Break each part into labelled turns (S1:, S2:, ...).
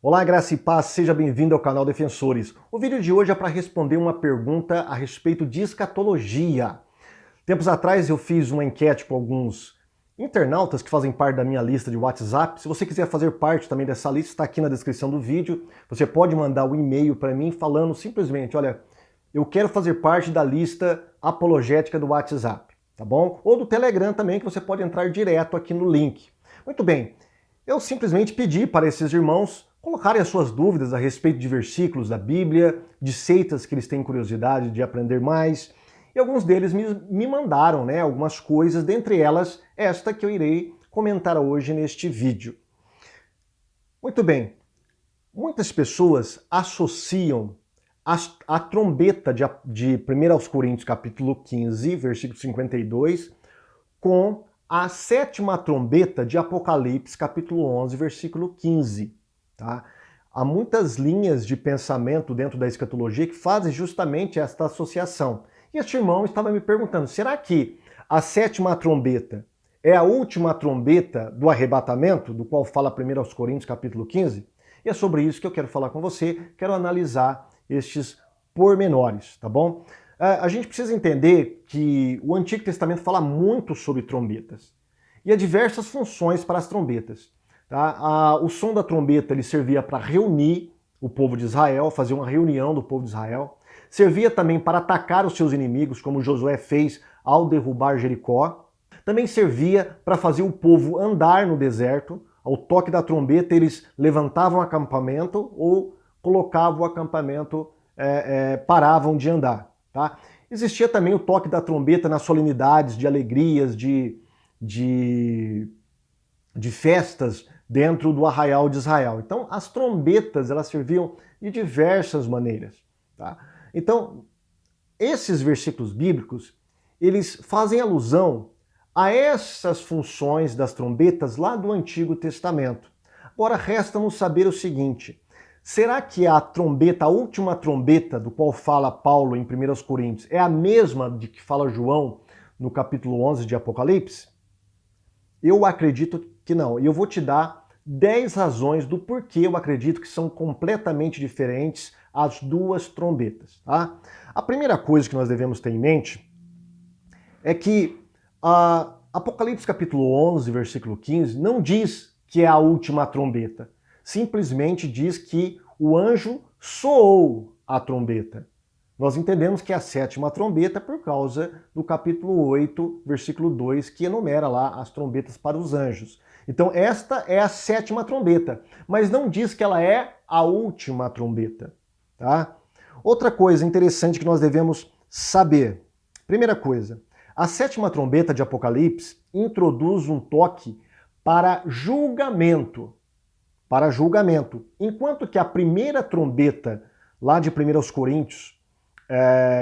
S1: Olá, graça e paz, seja bem-vindo ao canal Defensores. O vídeo de hoje é para responder uma pergunta a respeito de escatologia. Tempos atrás eu fiz uma enquete com alguns internautas que fazem parte da minha lista de WhatsApp. Se você quiser fazer parte também dessa lista, está aqui na descrição do vídeo. Você pode mandar um e-mail para mim falando simplesmente, olha, eu quero fazer parte da lista apologética do WhatsApp, tá bom? Ou do Telegram também, que você pode entrar direto aqui no link. Muito bem, eu simplesmente pedi para esses irmãos colocarem as suas dúvidas a respeito de versículos da Bíblia, de seitas que eles têm curiosidade de aprender mais, e alguns deles me mandaram algumas coisas, dentre elas esta que eu irei comentar hoje neste vídeo. Muito bem, muitas pessoas associam a trombeta de 1 Coríntios capítulo 15, versículo 52, com a sétima trombeta de Apocalipse capítulo 11, versículo 15. Tá? Há muitas linhas de pensamento dentro da escatologia que fazem justamente esta associação. E este irmão estava me perguntando, será que a sétima trombeta é a última trombeta do arrebatamento, do qual fala 1 Coríntios capítulo 15? E é sobre isso que eu quero falar com você, quero analisar estes pormenores, tá bom? A gente precisa entender que o Antigo Testamento fala muito sobre trombetas e há diversas funções para as trombetas. Tá? O som da trombeta ele servia para reunir o povo de Israel, fazer uma reunião do povo de Israel. Servia também para atacar os seus inimigos, como Josué fez ao derrubar Jericó. Também servia para fazer o povo andar no deserto. Ao toque da trombeta eles levantavam o acampamento ou colocavam o acampamento, paravam de andar. Tá? Existia também o toque da trombeta nas solenidades, de alegrias, de festas dentro do arraial de Israel. Então, as trombetas, elas serviam de diversas maneiras. Tá? Então, esses versículos bíblicos, eles fazem alusão a essas funções das trombetas lá do Antigo Testamento. Agora, resta-nos saber o seguinte, será que a trombeta, a última trombeta do qual fala Paulo em 1 Coríntios, é a mesma de que fala João no capítulo 11 de Apocalipse? Eu acredito que não. E eu vou te dar 10 razões do porquê eu acredito que são completamente diferentes as duas trombetas. Tá? A primeira coisa que nós devemos ter em mente é que Apocalipse capítulo 11, versículo 15, não diz que é a última trombeta. Simplesmente diz que o anjo soou a trombeta. Nós entendemos que é a sétima trombeta por causa do capítulo 8, versículo 2, que enumera lá as trombetas para os anjos. Então esta é a sétima trombeta, mas não diz que ela é a última trombeta. Tá? Outra coisa interessante que nós devemos saber. Primeira coisa, a sétima trombeta de Apocalipse introduz um toque para julgamento. Para julgamento. Enquanto que a primeira trombeta lá de 1 Coríntios,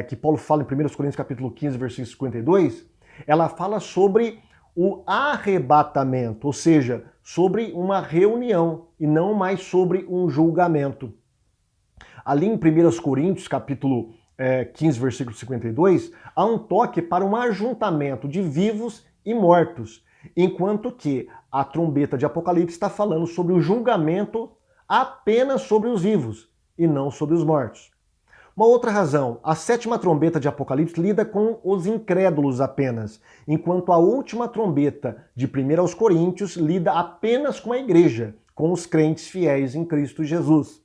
S1: que Paulo fala em 1 Coríntios capítulo 15, versículo 52, ela fala sobre o arrebatamento, ou seja, sobre uma reunião e não mais sobre um julgamento. Ali em 1 Coríntios capítulo 15, versículo 52, há um toque para um ajuntamento de vivos e mortos, enquanto que a trombeta de Apocalipse está falando sobre o julgamento apenas sobre os vivos e não sobre os mortos. Uma outra razão, a sétima trombeta de Apocalipse lida com os incrédulos apenas, enquanto a última trombeta de 1 Coríntios lida apenas com a igreja, com os crentes fiéis em Cristo Jesus.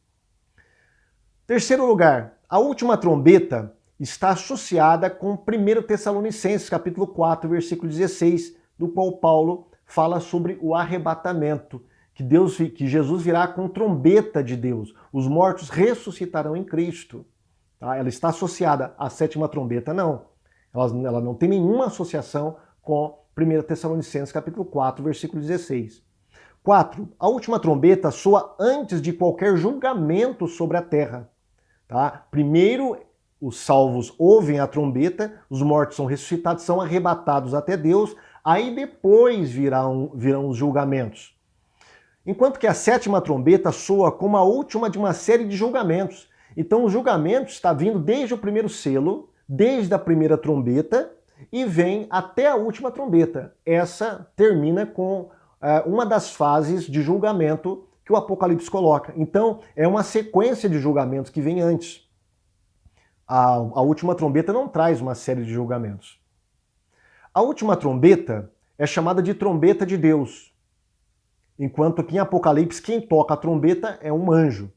S1: Terceiro lugar, a última trombeta está associada com 1 Tessalonicenses, capítulo 4, versículo 16, do qual Paulo fala sobre o arrebatamento, que Jesus virá com trombeta de Deus, os mortos ressuscitarão em Cristo. Tá? Ela está associada à sétima trombeta? Não. Ela não tem nenhuma associação com 1 Tessalonicenses capítulo 4, versículo 16. 4. A última trombeta soa antes de qualquer julgamento sobre a terra. Tá? Primeiro, os salvos ouvem a trombeta, os mortos são ressuscitados, são arrebatados até Deus, aí depois virão os julgamentos. Enquanto que a sétima trombeta soa como a última de uma série de julgamentos. Então o julgamento está vindo desde o primeiro selo, desde a primeira trombeta, e vem até a última trombeta. Essa termina com uma das fases de julgamento que o Apocalipse coloca. Então, é uma sequência de julgamentos que vem antes. A última trombeta não traz uma série de julgamentos. A última trombeta é chamada de trombeta de Deus, enquanto que em Apocalipse quem toca a trombeta é um anjo.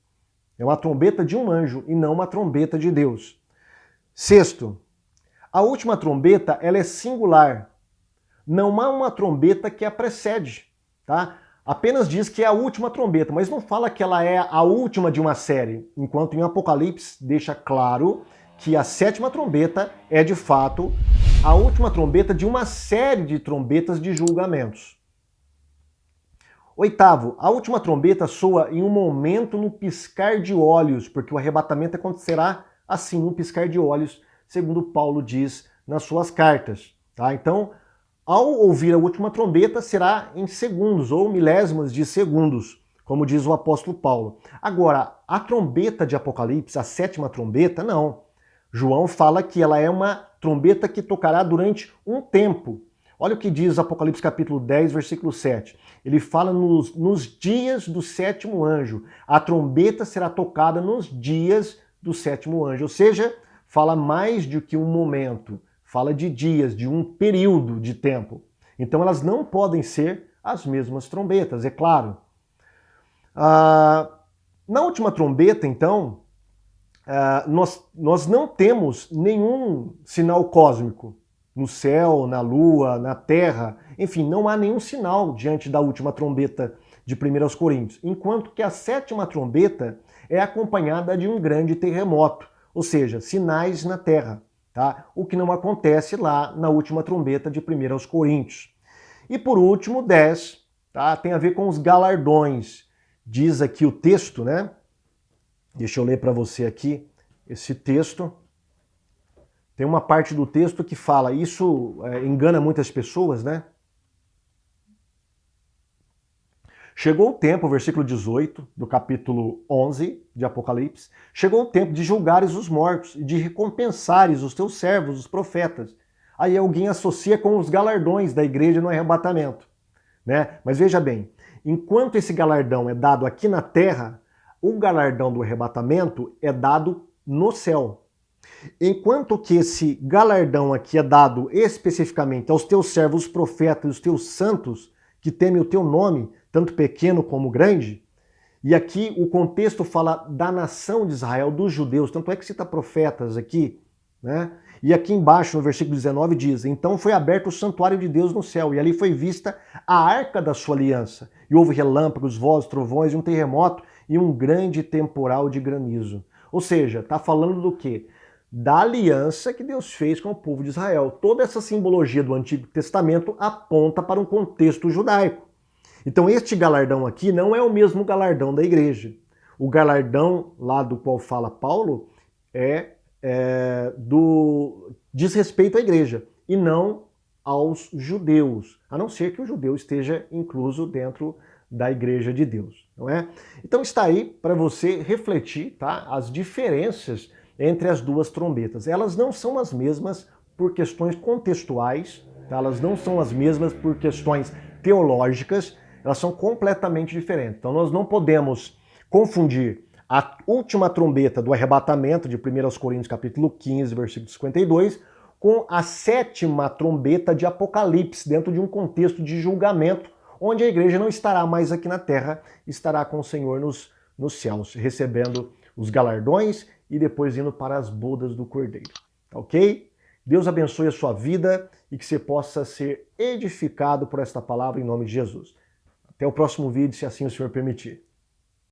S1: É uma trombeta de um anjo e não uma trombeta de Deus. Sexto, a última trombeta ela é singular. Não há uma trombeta que a precede, tá? Apenas diz que é a última trombeta, mas não fala que ela é a última de uma série, enquanto em Apocalipse deixa claro que a sétima trombeta é de fato a última trombeta de uma série de trombetas de julgamentos. Oitavo, a última trombeta soa em um momento no piscar de olhos, porque o arrebatamento acontecerá assim, num piscar de olhos, segundo Paulo diz nas suas cartas. Tá? Então, ao ouvir a última trombeta, será em segundos ou milésimos de segundos, como diz o apóstolo Paulo. Agora, a trombeta de Apocalipse, a sétima trombeta, não. João fala que ela é uma trombeta que tocará durante um tempo. Olha o que diz Apocalipse capítulo 10, versículo 7. Ele fala nos dias do sétimo anjo. A trombeta será tocada nos dias do sétimo anjo. Ou seja, fala mais do que um momento. Fala de dias, de um período de tempo. Então elas não podem ser as mesmas trombetas, é claro. Na última trombeta, então, nós não temos nenhum sinal cósmico no céu, na lua, na terra, enfim, não há nenhum sinal diante da última trombeta de 1 Coríntios, enquanto que a sétima trombeta é acompanhada de um grande terremoto, ou seja, sinais na terra, tá? O que não acontece lá na última trombeta de 1 Coríntios. E por último, 10, tá? Tem a ver com os galardões. Diz aqui o texto, né? Deixa eu ler para você aqui esse texto. Tem uma parte do texto que fala, isso engana muitas pessoas, né? Chegou o tempo, versículo 18 do capítulo 11 de Apocalipse, chegou o tempo de julgares os mortos e de recompensares os teus servos, os profetas. Aí alguém associa com os galardões da igreja no arrebatamento, né? Mas veja bem, enquanto esse galardão é dado aqui na terra, o galardão do arrebatamento é dado no céu. Enquanto que esse galardão aqui é dado especificamente aos teus servos profetas, os teus santos, que temem o teu nome, tanto pequeno como grande, e aqui o contexto fala da nação de Israel, dos judeus, tanto é que cita profetas aqui, né? E aqui embaixo, no versículo 19, diz, então foi aberto o santuário de Deus no céu, e ali foi vista a arca da sua aliança, e houve relâmpagos, vozes, trovões, e um terremoto, e um grande temporal de granizo. Ou seja, está falando do quê? Da aliança que Deus fez com o povo de Israel. Toda essa simbologia do Antigo Testamento aponta para um contexto judaico. Então este galardão aqui não é o mesmo galardão da igreja. O galardão lá do qual fala Paulo diz respeito à igreja e não aos judeus, a não ser que o judeu esteja incluso dentro da igreja de Deus, não é? Então está aí para você refletir, tá? As diferenças entre as duas trombetas. Elas não são as mesmas por questões contextuais, tá? Elas não são as mesmas por questões teológicas, elas são completamente diferentes. Então nós não podemos confundir a última trombeta do arrebatamento de 1 Coríntios capítulo 15, versículo 52, com a sétima trombeta de Apocalipse, dentro de um contexto de julgamento, onde a igreja não estará mais aqui na terra, estará com o Senhor nos céus, recebendo os galardões e depois indo para as bodas do Cordeiro. Ok? Deus abençoe a sua vida e que você possa ser edificado por esta palavra em nome de Jesus. Até o próximo vídeo, se assim o Senhor permitir.